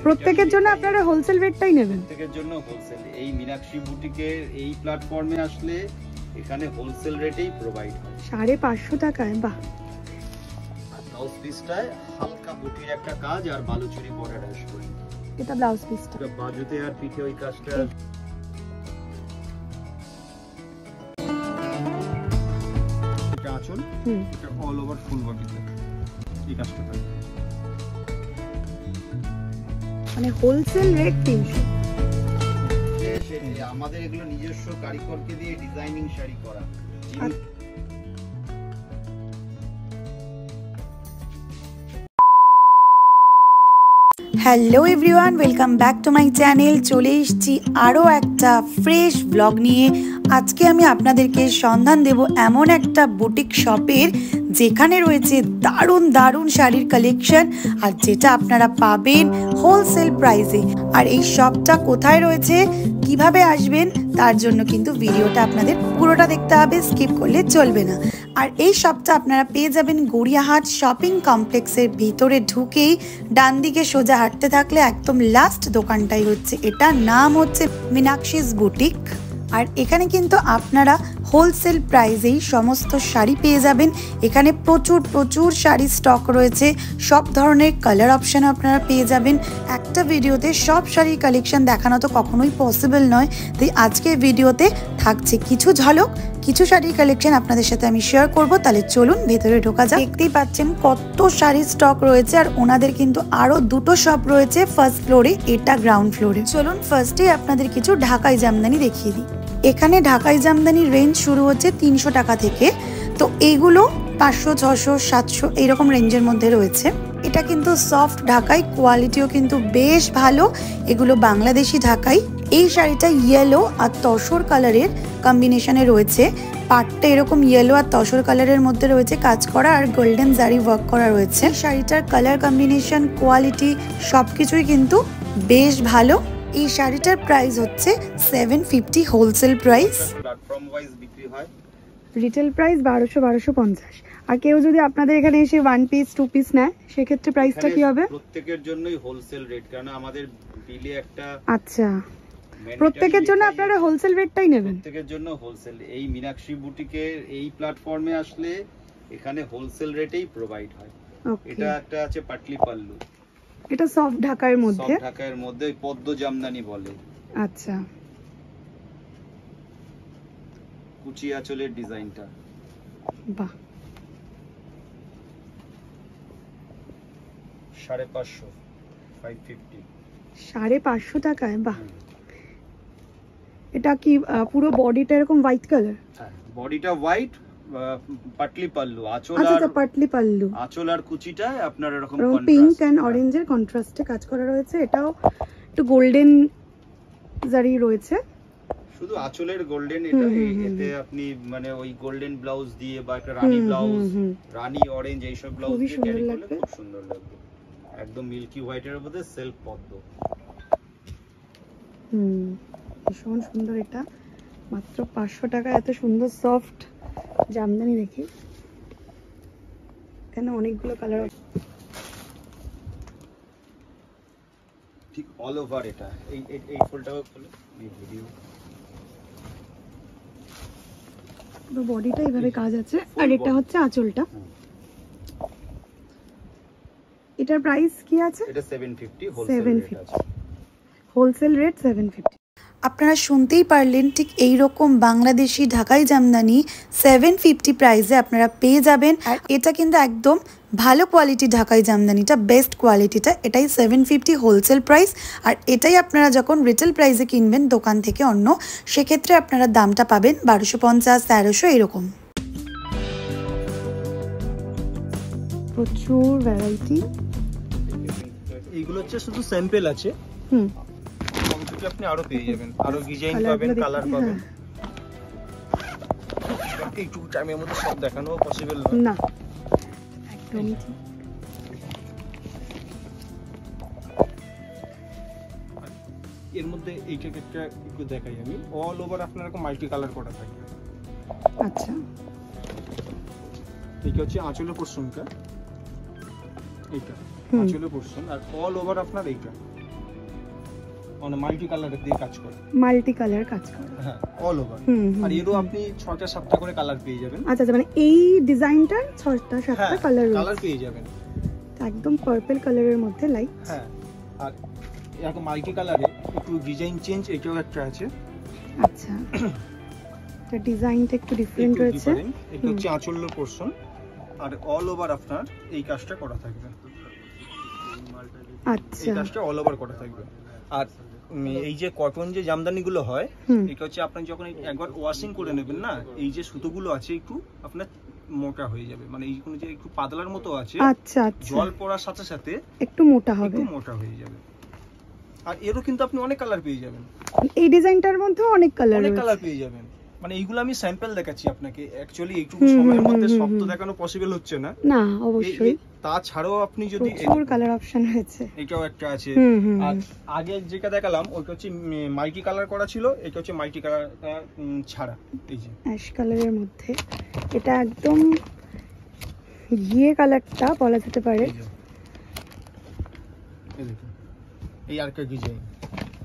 প্রত্যেকের জন্য আপনারা হোলসেল রেটটাই নেবেন? প্রত্যেকের জন্য হোলসেল। এই মীনাক্ষী বুটিকের এই প্ল্যাটফর্মে আসলে এখানে হোলসেল রেটেই প্রোভাইড হয় 550 টাকায়। বাহ। ব্লাউজ পিসটায় হালকা বুটির একটা কাজ আর বালুচুরি বর্ডার অ্যাশ করি। এটা ব্লাউজ পিসটা, এটা বাজুতে আর পিঠে ওই কাজটা। এটা আঁচল, এটা অল ওভার ফুল বডিতে এই কাজটা থাকে। মানে হোলসেল রেট 300। আমাদের এগুলো নিজস্ব কারিগরকে দিয়ে ডিজাইনিং শাড়ি করা। Hello everyone, welcome back to my channel. চলে এসেছি আরও একটা ফ্রেশ ব্লগ নিয়ে। আজকে আমি আপনাদেরকে সন্ধান দেব এমন একটা বুটিক শপের যেখানে রয়েছে দারুণ দারুণ শাড়ির কালেকশন, আর যেটা আপনারা পাবেন হোলসেল প্রাইসে। আর এই শপটা কোথায় রয়েছে, কিভাবে আসবেন, তার জন্য কিন্তু ভিডিওটা আপনাদের পুরোটা দেখতে হবে, স্কিপ করলে চলবে না। আর এই শপটা আপনারা পেয়ে যাবেন গড়িয়াহাট শপিং কমপ্লেক্সের ভিতরে ঢুকেই ডান দিকে সোজা হাঁটতে থাকলে একদম লাস্ট দোকানটাই হচ্ছে এটা, নাম হচ্ছে মীনাক্ষীস বুটিক। আর এখানে কিন্তু আপনারা হোলসেল প্রাইসেই সমস্ত শাড়ি পেয়ে যাবেন। এখানে প্রচুর প্রচুর শাড়ি স্টক রয়েছে, সব ধরনের কালার অপশান আপনারা পেয়ে যাবেন। একটা ভিডিওতে সব শাড়ির কালেকশন দেখানো তো কখনোই পসিবল নয়, তাই আজকের ভিডিওতে থাকছে কিছু ঝলক, কিছু শাড়ির কালেকশন আপনাদের সাথে আমি শেয়ার করব। তাহলে চলুন ভেতরে ঢোকা যাক। দেখতেই পাচ্ছেন কত শাড়ির স্টক রয়েছে, আর ওনাদের কিন্তু আরও দুটো শপ রয়েছে ফার্স্ট ফ্লোরে, এটা গ্রাউন্ড ফ্লোরে। চলুন ফার্স্টে আপনাদের কিছু ঢাকাই জামদানি দেখিয়ে দিই। এখানে ঢাকাই জামদানির রেঞ্জ শুরু হচ্ছে 300 টাকা থেকে, তো এইগুলো 500, 600, 700 এইরকম রেঞ্জের মধ্যে রয়েছে। এটা কিন্তু সফট ঢাকাই, কোয়ালিটিও কিন্তু বেশ ভালো। এগুলো বাংলাদেশি ঢাকাই। এই শাড়িটা ইয়েলো আর তসর কালারের কম্বিনেশনে রয়েছে। পাটটা এরকম ইয়েলো আর তসর কালারের মধ্যে রয়েছে কাজ করা, আর গোল্ডেন জারি ওয়ার্ক করা রয়েছে। শাড়িটার কালার কম্বিনেশন, কোয়ালিটি সবকিছুই কিন্তু বেশ ভালো। এই শাড়িটার প্রাইস হচ্ছে 750 হোলসেল প্রাইস। প্ল্যাটফর্ম ওয়াইজ বিক্রি হয়, রিটেল প্রাইস 1200, 1250। আর কেউ যদি আপনাদের এখানে এসে 1 পিস 2 পিস নেয় সেক্ষেত্রে প্রাইসটা কি হবে? প্রত্যেকের জন্যই হোলসেল রেট, কারণ আমাদের বিলে একটা। আচ্ছা, প্রত্যেকের জন্য আপনারা হোলসেল রেটটাই নেবেন? প্রত্যেকের জন্য হোলসেল। এই মীনাক্ষী বুটিকের এই প্ল্যাটফর্মে আসলে এখানে হোলসেল রেটেই প্রোভাইড হয়। এটা একটা আছে পাটলি পাল্লু, এটা সফট ঢাকার মধ্যে, সফট ঢাকার মধ্যে পদ্ম জামদানি বলে। আচ্ছা, কুচি আঁচলের ডিজাইনটা। বাহ। 550, 550, 550 টাকায়। বাহ। এটা কি পুরো বডিটা এরকম হোয়াইট কালার? হ্যাঁ, বডিটা হোয়াইট, পাটলি পাল্লু, আঁচল। আচ্ছা, পাটলি পাল্লু, আঁচল আর কুচিটা আপনার এরকম পিঙ্ক এন্ড অরেঞ্জের কন্ট্রাস্টে কাজ করা রয়েছে। এটাও একটু গোল্ডেন জারি রয়েছে, শুধু আঁচলের গোল্ডেন। এটা এতে আপনি মানে ওই গোল্ডেন ব্লাউজ দিয়ে বা একটা রানী ব্লাউজ, রানী অরেঞ্জ এইসব ব্লাউজ দিয়ে ক্যারি করলে খুব সুন্দর লাগবে। একদম মিল্কি হোয়াইটের মধ্যে সেলফ পদ্ম। ভীষণ সুন্দর। এটা মাত্র 500 টাকা। এত সুন্দর সফট জামদানি দেখি, এখানে অনেকগুলো কালার, ঠিক অল ওভার। এটা এই ফুলটাও খুলে ভিডিও, পুরো বডিটা এইভাবে কাজ আছে। আর এটা হচ্ছে আঁচলটা। এটার প্রাইস কি আছে? এটা 750 হোলসেল রেট আছে। Wholesale rate 750। আপনারা শুনতেই পারলেন, ঠিক এই রকম বাংলাদেশি ঢাকাই জামদানি 750 প্রাইসে আপনারা পেয়ে যাবেন। আর এটা কিন্তু একদম ভালো কোয়ালিটি ঢাকাই জামদানিটা, বেস্ট কোয়ালিটিটা, এটাই 750 হোলসেল প্রাইস। আর এটাই আপনারা যখন রিটেল প্রাইসে কিনবেন দোকান থেকে অন্য, সেক্ষেত্রে আপনারা দামটা পাবেন 1250, 1300 এরকম। প্রচুর ভ্যারাইটি। এইগুলো হচ্ছে শুধু স্যাম্পল আছে, কমপ্লিট আপনি আরো পেয়ে যাবেন, আরো ডিজাইন পাবেন, কালার পাবেন। এইটুকু টাইমের মধ্যে সব দেখানো পসিবল না, একদমই ঠিক। এর মধ্যে এইটাকে একটা একটু দেখাই আমি। অল ওভার আপনার এরকম মাল্টি কালার করা থাকবে। আচ্ছা, এইটা হচ্ছে আঁচলের পোরশনটা, এইটা আঁচলের পোরশন, আর অল ওভার আপনার এইটা মানে মাল্টি কালারের দিয়ে কাজ করে, মাল্টি কালার কাজ করে, হ্যাঁ অল ওভার। আর এরও আপনি 6টা 7টা করে কালার পেয়ে যাবেন। আচ্ছা মানে এই ডিজাইনটার 6টা 7টা কালার কালার পেয়ে যাবেন, একদম পার্পল কালারের মধ্যে লাইট। হ্যাঁ, আর এরকম মাল্টি কালারে একটু ডিজাইন চেঞ্জ এটাও একটা আছে। আচ্ছা, এটা ডিজাইনটা একটু ডিফারেন্ট রয়েছে। এটা হচ্ছে আঁচলের পোরশন, আর অল ওভার আপনার এই কাজটা করা থাকবে। আচ্ছা, এই কাজটা অল ওভার করা থাকবে। আর এই যে কটন যে জামদানিগুলো হয়, এটা হচ্ছে আপনি যখন একবার ওয়াশিং করে নেবেন না, এই যে সুতোগুলো আছে একটু আপনার মোটা হয়ে যাবে, মানে এইগুলো যে একটু পাতলার মতো আছে, আচ্ছা আচ্ছা, জল পড়ার সাথে সাথে একটু মোটা হবে, একটু মোটা হয়ে যাবে। আর এরও কিন্তু আপনি অনেক কালার পেয়ে যাবেন, এই ডিজাইনটার মধ্যে অনেক কালার পেয়ে যাবেন। মানে এইগুলো আমি স্যাম্পল দেখাচ্ছি আপনাকে, অ্যাকচুয়ালি একটু সময়ের মধ্যে সব তো দেখানো পসিবল হচ্ছে না। না অবশ্যই, তাছাড়াও আপনি যদি প্রচুর কালার অপশন রয়েছে, এটাও একটা আছে। আর আগে যেটা দেখালাম ওইটা হচ্ছে মাল্টি কালার করা ছিল, এটা হচ্ছে মাল্টি কালার ছাড়া। এই যে অ্যাশ কালারের মধ্যে, এটা একদম ঘিয়ে কালারটা বলা যেতে পারে। এই আরেকটা ডিজাইন,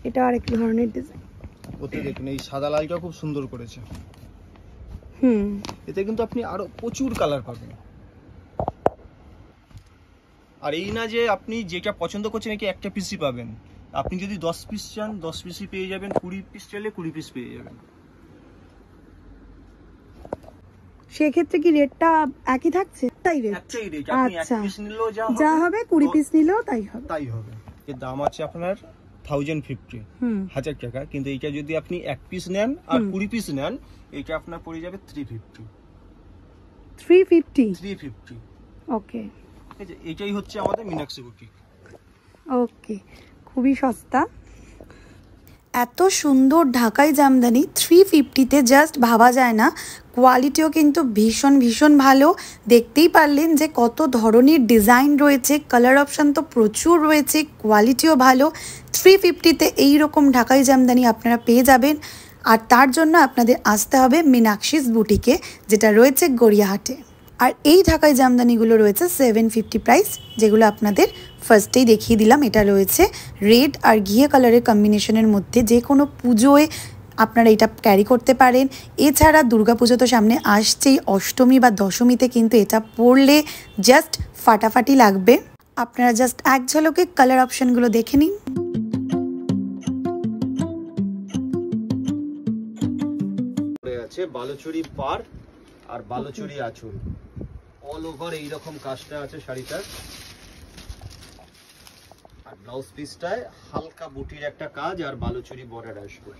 এটা আরেক ধরনের ডিজাইন। ওতে দেখুন এই সাদা লালটা খুব সুন্দর করেছে। এতে কিন্তু আপনি আরো প্রচুর কালার পাবেন। আর এই না যে আপনি যেটা পছন্দ করছেন নাকি একটা পিসই পাবেন, আপনি যদি 10 পিস চান 10 পিসই পেয়ে যাবেন, 20 পিস চাইলে 20 পিস পেয়ে যাবেন। সেক্ষেত্রে কি রেটটা একই থাকছে? তাই রেট, একটাই রেট, আপনি এক পিস নিলেও যা হবে 20 পিস নিলেও তাই হবে। এর দাম আছে আপনার 1050 1000 টাকা, কিন্তু এটা যদি আপনি এক পিস নেন আর 20 পিস নেন, এটা আপনার পড়ে যাবে 350। ওকে, এটাই হচ্ছে আমাদের মীনাক্ষী বুটিক। ওকে, খুবই সস্তা। এত সুন্দর ঢাকাই জামদানি 350-তে জাস্ট ভাবা যায় না। কোয়ালিটিও কিন্তু ভীষণ ভীষণ ভালো। দেখতেই পারলেন যে কত ধরনের ডিজাইন রয়েছে, কালার অপশান তো প্রচুর রয়েছে, কোয়ালিটিও ভালো। 350-তে এইরকম ঢাকাই জামদানি আপনারা পেয়ে যাবেন। আর তার জন্য আপনাদের আসতে হবে মীনাক্ষীস বুটিকে, যেটা রয়েছে গড়িয়াহাটে। আর এই ঢাকাই জামদানিগুলো রয়েছে 750 প্রাইস, যেগুলো আপনাদের ফার্স্টেই দেখিয়ে দিলাম। এটা রয়েছে রেড আর ঘিয়ে কালারের কম্বিনেশনের মধ্যে, যে কোনো পুজোয় আপনারা এটা ক্যারি করতে পারেন। এছাড়া দুর্গাপুজো তো সামনে আসছেই, অষ্টমী বা দশমীতে কিন্তু এটা পরলে জাস্ট ফাটাফাটি লাগবে। আপনারা জাস্ট এক ঝলকে কালার অপশনগুলো দেখে নিন। আছে বালুচুরি পার আর বালুচুরি আঁচল, অল ওভার এইরকম কাজটা আছে শাড়িটার। আর ব্লাউজ পিসটায় হালকা বুটির একটা কাজ আর বালুচুরি বর্ডার আসবে,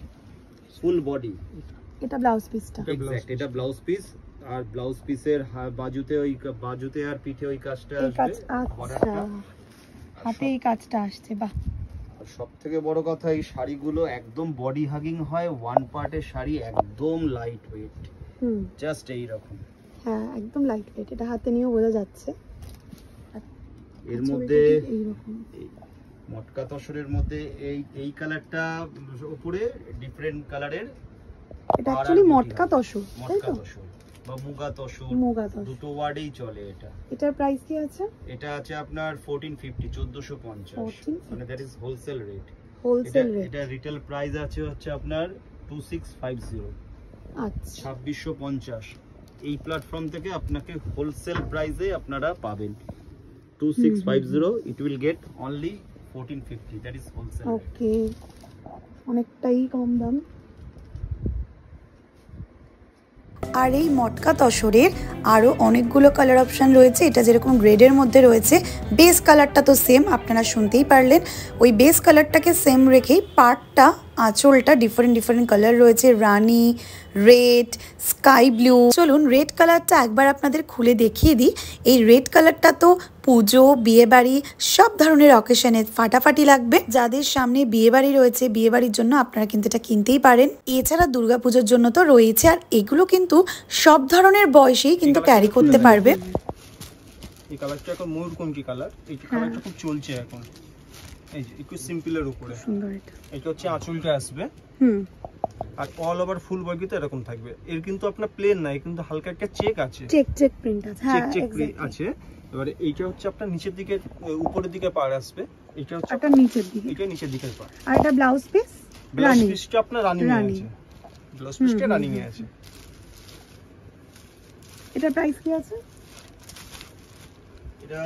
ফুল বডি। এটা ব্লাউজ পিসটা, এটা ব্লাউজ পিস। আর ব্লাউজ পিসের বাজুতে আর পিঠে ওই কাজটা আসবে, বর্ডারটা হাতে এই কাজটা আসছে। বাহ, সব থেকে বড় কথা এই শাড়িগুলো একদম বডি হাগিং হয়, ওয়ান পার্টের শাড়ি, একদম লাইট ওয়েট, জাস্ট এইরকম। হ্যাঁ, একদম লাইট ওয়েট, এটা হাতে নিয়েও বোঝা যাচ্ছে। এর মধ্যে মটকা তসরের মধ্যে এই কালারটা উপরে ডিফারেন্ট কালারের, এটা অ্যাকচুয়ালি মটকা তসর, তাই তো? বা মুগা তসর, দুটো ওয়ার্ডেই চলে এটা। এটার প্রাইস কি আছে? এটা আছে আপনার 1450, 1450, মানে দ্যাট ইজ হোলসেল রেট। এটা রিটেল প্রাইস আছে হচ্ছে আপনার 2650, আচ্ছা 2650। এই প্ল্যাটফর্ম থেকে আপনাকে হোলসেল প্রাইসে আপনারা পাবেন 2650, it will get only 1450, that is wholesale. Okay, অনেকটাই কম দাম। আর এই মটকা তসরের আরও অনেকগুলো কালার অপশান রয়েছে। এটা যেরকম রেডের মধ্যে রয়েছে, বেস কালারটা তো সেম, আপনারা শুনতেই পারলেন। ওই বেস কালারটাকে সেম রেখেই পার্টটা, আঁচলটা ডিফারেন্ট কালার রয়েছে, রানি, রেড, স্কাই ব্লু। চলুন রেড কালারটা একবার আপনাদের খুলে দেখিয়ে দিই। এই রেড কালারটা তো পুজো, বিয়েবাড়ি সব ধরনের অকেশনে ফাটাফাটি লাগবে। যাদের সামনে বিয়েবাড়ি রয়েছে, বিয়েবাড়ির জন্য আপনারা কিন্তু এটা কিনতেই পারেন। এছাড়া দুর্গাপুজোর জন্য তো রয়েছে। আর এগুলো কিন্তু সব ধরনের বয়সেই কিন্তু ক্যারি করতে পারবে। এই কালারটা এখন ময়ূরকণ্ঠী কালার, এই কালারটা খুব চলছে এখন। এই যে একটু সিম্পলের উপরে সুন্দর, এটা হচ্ছে আঁচলটা আসবে। আর অল ওভার ফুল বডিতে এরকম থাকবে। এর কিন্তু আপনার প্লেন নাই, কিন্তু হালকা একটা চেক আছে, চেক প্রিন্ট আছে। হ্যাঁ, চেক আছে। এবারে এইটা হচ্ছে আপনার নিচের দিকে উপরের দিকে পাড় আসবে, এটা হচ্ছে এটা নিচের দিকে, এটা নিচের দিকের পার্ট। আর এটা ব্লাউজ পিস, ব্লাউজ পিসটা আপনার রানিং এ আছে, ব্লাউজ পিসটা রানিং এ আছে। এটা প্রাইস কি আছে? এটা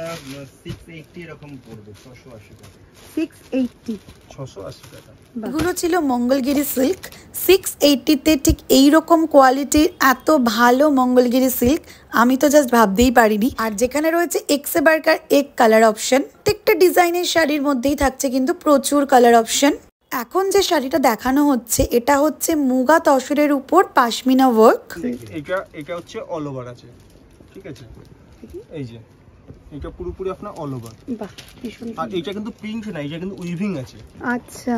680 এরকম পড়বে, 680 টাকা। 680, 680 টাকা। এগুলো ছিল মঙ্গলগিরি সিল্ক। 680-তে ঠিক এইরকম কোয়ালিটির এত ভালো মঙ্গলগিরি সিল্ক আমি তো জাস্ট ভাবতেই পারিনি। আর যেখানে রয়েছে এক্সে বার্কার এক কালার অপশন, প্রত্যেকটা ডিজাইনের শাড়ির মধ্যেই থাকছে কিন্তু প্রচুর কালার অপশন। এখন যে শাড়িটা দেখানো হচ্ছে এটা হচ্ছে মুগা তসরের উপর পাশমিনা ওয়ার্ক। এটা হচ্ছে অল ওভার আছে, ঠিক আছে? এই যে এটা পুরোপুরি আপনার অল ওভার। বাহ, ভীষণ। আর এটা কিন্তু প্রিন্ট না, এটা কিন্তু উইভিং আছে। আচ্ছা,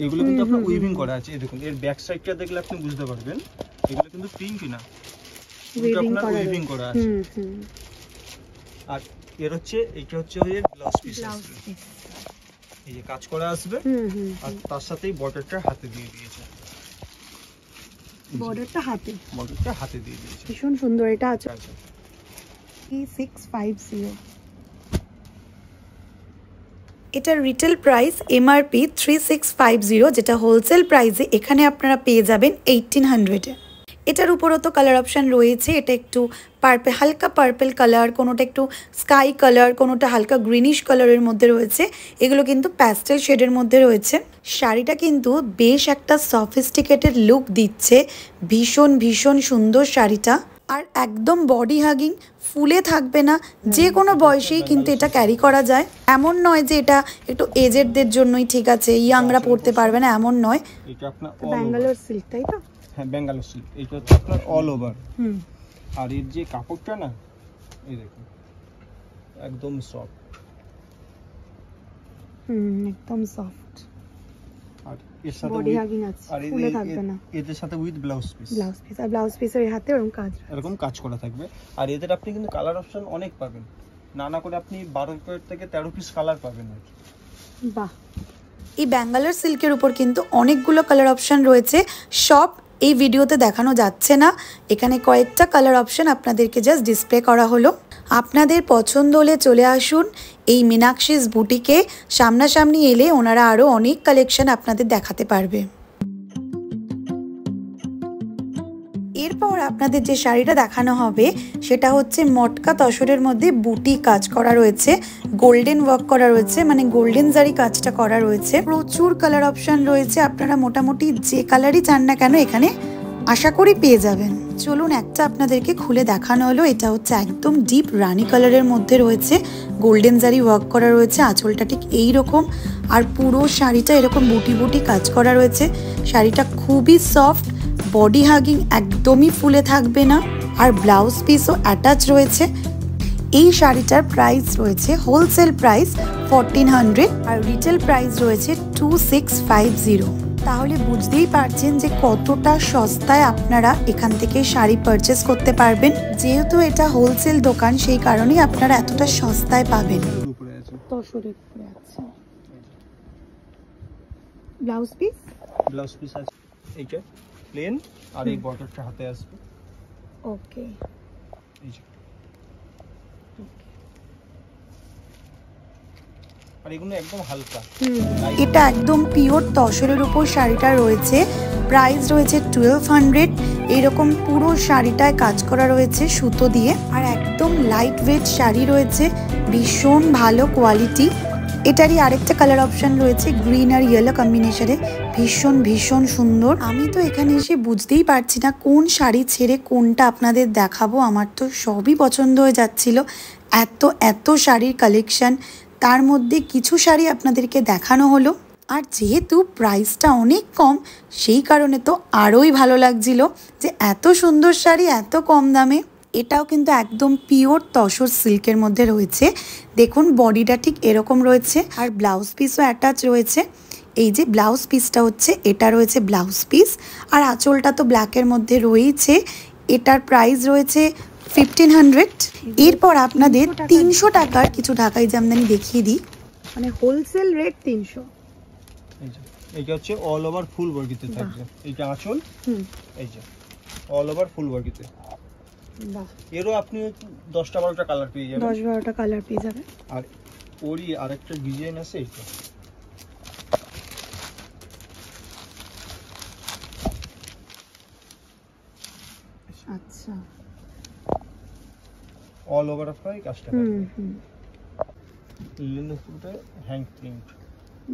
এগুলো কিন্তু আপনার উইভিং করা আছে। এই দেখুন, এর ব্যাক সাইডটা দেখলে আপনি বুঝতে পারবেন এগুলো কিন্তু প্রিন্ট না, এটা আপনার উইভিং করা আছে। আর এর হচ্ছে এটা হচ্ছে এর ব্লাউজ পিস আছে, এই যে কাজ করা আসবে। আর তার সাথেই বর্ডারটা হাতে দিয়ে দিয়েছে, বর্ডারটা হাতে দিয়ে দিয়েছে। ভীষণ সুন্দর। এটা আছে 3650। এটার রিটেল প্রাইস এমআরপি 3650, যেটা হোলসেল প্রাইসে এখানে আপনারা পেয়ে যাবেন 1800-এ। এটার উপরও তো কালার অপশান রয়েছে। এটা একটু হালকা পার্পেল কালার, কোনোটা একটু স্কাই কালার, কোনোটা হালকা গ্রিনিশ কালারের মধ্যে রয়েছে। এগুলো কিন্তু প্যাস্টেল শেডের মধ্যে রয়েছে। শাড়িটা কিন্তু বেশ একটা সফিস্টিকেটেড লুক দিচ্ছে, ভীষণ সুন্দর শাড়িটা। আর একদম বডি হাগিং, ফুলে থাকবে না, যে কোনো বয়সেই কিন্তু এটা ক্যারি করা যায়। এমন নয় যে এটা একটু এজেডদের জন্যই ঠিক আছে, ইয়াংরা পরতে পারবে না, এমন নয়। এটা আপনার ব্যাঙ্গালোর সিল্ক, তাই তো? হ্যাঁ, ব্যাঙ্গালোর সিল্ক। এটা হচ্ছে আপনার অল ওভার। আর এর যে কাপড়টা না, এই দেখুন একদম সফট। একদম সফট। আর এর সাথে বডি হাগিং আছে, ফুলে থাকবে না। এদের সাথে উইথ ব্লাউজ পিস। আর ব্লাউজ পিসের হাতে এরকম কাজ করা থাকবে। আর এদের আপনি কিন্তু কালার অপশন অনেক পাবেন, না করে আপনি 12 থেকে 13 পিস কালার পাবেন। বাহ। এই ব্যাঙ্গালোর সিল্কের উপর কিন্তু অনেকগুলো কালার অপশন রয়েছে, সব এই ভিডিওতে দেখানো যাচ্ছে না। এখানে কয়েকটা কালার অপশন আপনাদেরকে জাস্ট ডিসপ্লে করা হলো। আপনাদের পছন্দ হলে চলে আসুন এই মীনাক্ষীস বুটিকে। সামনাসামনি এলে ওনারা আরও অনেক কালেকশন আপনাদের দেখাতে পারবে। এরপর আপনাদের যে শাড়িটা দেখানো হবে সেটা হচ্ছে মটকা তসরের মধ্যে বুটি কাজ করা রয়েছে, গোল্ডেন ওয়ার্ক করা রয়েছে, মানে গোল্ডেন জারি কাজটা করা রয়েছে। প্রচুর কালার অপশন রয়েছে, আপনারা মোটামুটি যে কালারই চান না কেন এখানে আশা করি পেয়ে যাবেন। চলুন একটা আপনাদেরকে খুলে দেখানো হলো। এটা হচ্ছে একদম ডিপ রানি কালারের মধ্যে রয়েছে, গোল্ডেন জারি ওয়ার্ক করা রয়েছে, আঁচলটা ঠিক এইরকম। আর পুরো শাড়িটা এরকম বুটি বুটি কাজ করা রয়েছে। শাড়িটা খুবই সফট, বডি হাগিং, একদমই ফুলে থাকবে না। আর ব্লাউজ পিসও অ্যাটাচ রয়েছে। এই শাড়িটার প্রাইস রয়েছে হোলসেল প্রাইস 1400 আর রিটেল প্রাইস রয়েছে 2650। তাহলে বুঝতেই পারছেন যে কতটা সস্তায় আপনারা এখান থেকে শাড়ি পারচেস করতে পারবেন। যেহেতু এটা হোলসেল দোকান সেই কারণেই আপনারা এতটা সস্তায় পাবেন। তসরের উপরে আছে ব্লাউজ পিস আছে এইটা প্লেন। আর এই বর্ডারটা হাতে আসবে। ওকে, এই যে আর এগুলো একদম হালকা। এটা একদম পিওর তসরের উপর শাড়িটা রয়েছে, প্রাইস রয়েছে 1200। এরকম পুরো শাড়িটায় কাজ করা রয়েছে সুতো দিয়ে। আর একদম লাইট ওয়েট শাড়ি রয়েছে, ভীষণ ভালো কোয়ালিটি। এটারই আরেকটা কালার অপশন রয়েছে গ্রিন আর ইয়েলো কম্বিনেশনে, ভীষণ সুন্দর। আমি তো এখানে এসে বুঝতেই পারছি না কোন শাড়ি ছেড়ে কোনটা আপনাদের দেখাবো। আমার তো সবই পছন্দ হয়ে যাচ্ছিল, এত শাড়ির কালেকশন। তার মধ্যে কিছু শাড়ি আপনাদেরকে দেখানো হলো। আর যেহেতু প্রাইসটা অনেক কম সেই কারণে তো আরোই ভালো লাগছিল যে এত সুন্দর শাড়ি এত কম দামে। এটাও কিন্তু একদম পিওর তসর সিল্কের মধ্যে রয়েছে। দেখুন বডিটা ঠিক এরকম রয়েছে আর ব্লাউজ পিসও অ্যাটাচ রয়েছে। এই যে ব্লাউজ পিসটা হচ্ছে এটা রয়েছে ব্লাউজ পিস। আর আঁচলটা তো ব্ল্যাকের মধ্যে রয়েছে। এটার প্রাইস রয়েছে 1500। এরপর আপনাদের 300 টাকার কিছু ঢাকাই জামদানি দেখিয়ে দিই। মানে হোলসেল রেট 300। এইটা হচ্ছে অল ওভার ফুল ওয়ার্কিতে থাকবে। এইটা আঁচল, এই যে অল ওভার ফুল ওয়ার্কিতে। বাহ, এরও আপনি 10টা 12টা কালার পেয়ে যাবেন। 10-12টা কালার পেয়ে যাবেন। আর ওরই আরেকটা ডিজাইন আছে এইটা। আচ্ছা, অল ওভার আপনার এই কাজটা লিনেনের উপরে হ্যান্ড প্রিন্ট,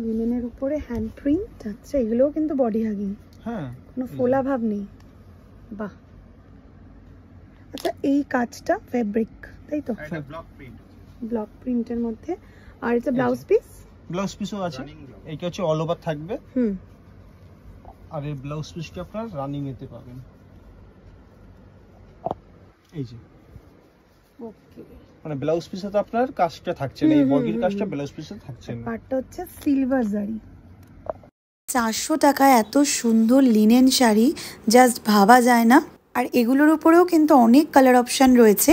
লিনেনের উপরে হ্যান্ড প্রিন্ট। আচ্ছা, এগুলোও কিন্তু বডি হাগিং, হ্যাঁ কোনো ফোলা ভাব নেই। বাহ। আচ্ছা, এই কাজটা ফেব্রিক তাই তো? এটা ব্লক প্রিন্ট, ব্লক প্রিন্টের মধ্যে। আর এটা ব্লাউজ পিস? ব্লাউজ পিসও আছে, এইটা হচ্ছে অল ওভার থাকবে। আর এই ব্লাউজ পিসটা আপনার রানিং এতে পাবেন, এই যে। ওকে, মানে ব্লাউজ পিসে তো আপনার কাজটা থাকছে না, এই বডির কাজটা ব্লাউজ পিসে থাকছে না। পাটটা হচ্ছে সিলভার জারি। 400 টাকায় এত সুন্দর লিনেন শাড়ি জাস্ট ভাবা যায় না। আর এগুলোর উপরেও কিন্তু অনেক কালার অপশান রয়েছে।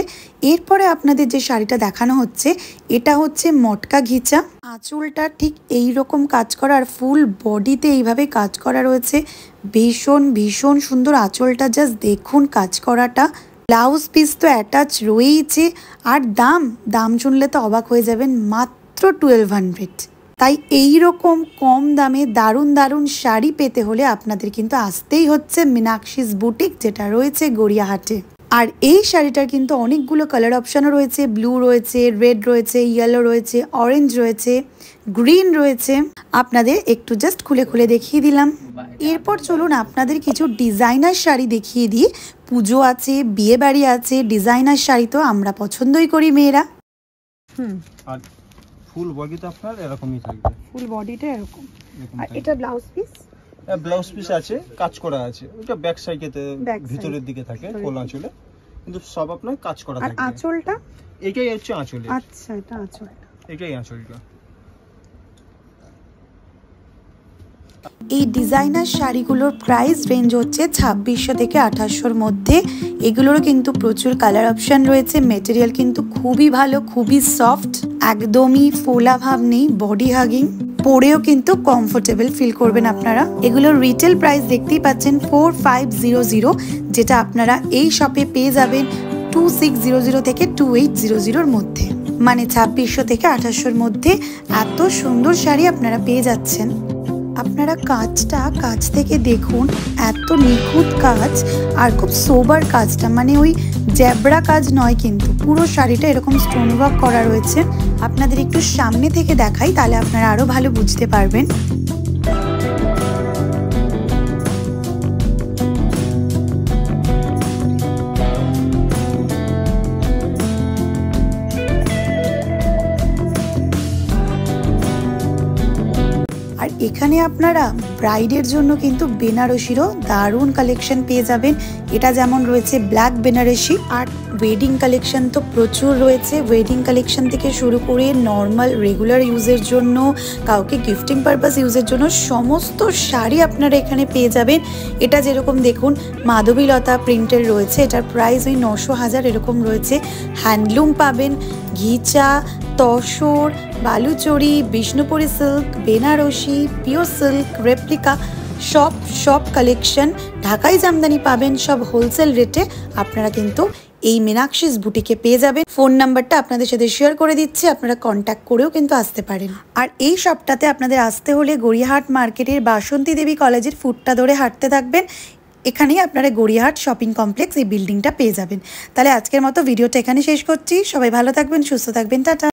এরপরে আপনাদের যে শাড়িটা দেখানো হচ্ছে এটা হচ্ছে মটকা ঘিচা। আঁচলটা ঠিক এই রকম কাজ করা, আর ফুল বডিতে এইভাবে কাজ করা রয়েছে। ভীষণ ভীষণ সুন্দর আঁচলটা, জাস্ট দেখুন কাজ করাটা। ব্লাউজ পিস তো অ্যাটাচ রয়েইছে। আর দাম শুনলে তো অবাক হয়ে যাবেন, মাত্র 1200। তাই এই রকম কম দামে দারুণ দারুণ শাড়ি পেতে হলে আপনাদের কিন্তু আসতেই হচ্ছে মীনাক্ষীস বুটিক, যেটা রয়েছে গড়িয়াহাটে। আর এই শাড়িটার কিন্তু অনেকগুলো কালার অপশানও রয়েছে, ব্লু রয়েছে, রেড রয়েছে, ইয়েলো রয়েছে, অরেঞ্জ রয়েছে, গ্রিন রয়েছে। আপনাদের একটু জাস্ট খুলে খুলে দেখিয়ে দিলাম। এরপর চলুন আপনাদের কিছু ডিজাইনার শাড়ি দেখিয়ে দিই। পুজো আছে, বিয়ে বাড়ি আছে, ডিজাইনার শাড়ি তো আমরা পছন্দই করি মেয়েরা। আর ফুল বডিটা আপনার এরকমই থাকবে, ফুল বডিটা এরকম। আর এটা ব্লাউজ পিস? ব্লাউজ পিস আছে, কাজ করা আছে। ওটা ব্যাক সাইডেতে ভিতরের দিকে থাকে, কোল আঁচলে, কিন্তু সব আপনার কাজ করা থাকে। আর আঁচলটা? এটাই হচ্ছে আঁচলে। আচ্ছা, এটা আঁচলটা। এটাই আঁচলটা। এই ডিজাইনার শাড়িগুলোর প্রাইস রেঞ্জ হচ্ছে 2600 থেকে 2800-র মধ্যে। এগুলোরও কিন্তু প্রচুর কালার অপশান রয়েছে। মেটেরিয়াল কিন্তু খুবই ভালো, খুবই সফট, একদমই ফোলা ভাব নেই, বডি হাগিং, পরেও কিন্তু কমফোর্টেবল ফিল করবেন আপনারা। এগুলোর রিটেল প্রাইস দেখতেই পাচ্ছেন 4500, যেটা আপনারা এই শপে পেয়ে যাবেন 2600 থেকে 2800-র মধ্যে। মানে 2600 থেকে 2800-র মধ্যে এত সুন্দর শাড়ি আপনারা পেয়ে যাচ্ছেন। আপনারা কাজটা কাছ থেকে দেখুন, এত নিখুঁত কাজ, আর খুব সোবার কাজটা, মানে ওই জ্যাবরা কাজ নয়, কিন্তু পুরো শাড়িটা এরকম স্টোন ওয়ার্ক করা রয়েছে। আপনাদের একটু সামনে থেকে দেখাই, তাহলে আপনারা আরো ভালো বুঝতে পারবেন। আর এখানে আপনারা ব্রাইডের জন্য কিন্তু বেনারসিরও দারুণ কালেকশন পেয়ে যাবেন। এটা যেমন রয়েছে ব্ল্যাক বেনারসি, আর ওয়েডিং কালেকশন তো প্রচুর রয়েছে। ওয়েডিং কালেকশন থেকে শুরু করে নর্মাল রেগুলার ইউজের জন্য, কাউকে গিফটিং পারপাস ইউজের জন্য সমস্ত শাড়ি আপনারা এখানে পেয়ে যাবেন। এটা যেরকম দেখুন মাধবীলতা প্রিন্টের রয়েছে, এটার প্রাইস ওই 900-1000 এরকম রয়েছে। হ্যান্ডলুম পাবেন, ghicha, tussar, Baluchari, Bishnupuri silk, Benarasi, pure silk, replica, সব কালেকশন। ঢাকাই জামদানি পাবেন সব হোলসেল রেটে। আপনারা কিন্তু এই মীনাক্ষীস বুটিকে পেয়ে যাবেন। ফোন নাম্বারটা আপনাদের সাথে শেয়ার করে দিচ্ছি, আপনারা কন্ট্যাক্ট করেও কিন্তু আসতে পারেন। আর এই শপটাতে আপনাদের আসতে হলে গড়িয়াহাট মার্কেটের বাসন্তী দেবী কলেজের ফুটটা ধরে হাঁটতে থাকবেন। এখানেই আপনারা গড়িয়াহাট শপিং কমপ্লেক্স এই বিল্ডিংটা পেয়ে যাবেন। তাহলে আজকের মতো ভিডিওটা এখানে শেষ করছি। সবাই ভালো থাকবেন, সুস্থ থাকবেন, টাটা।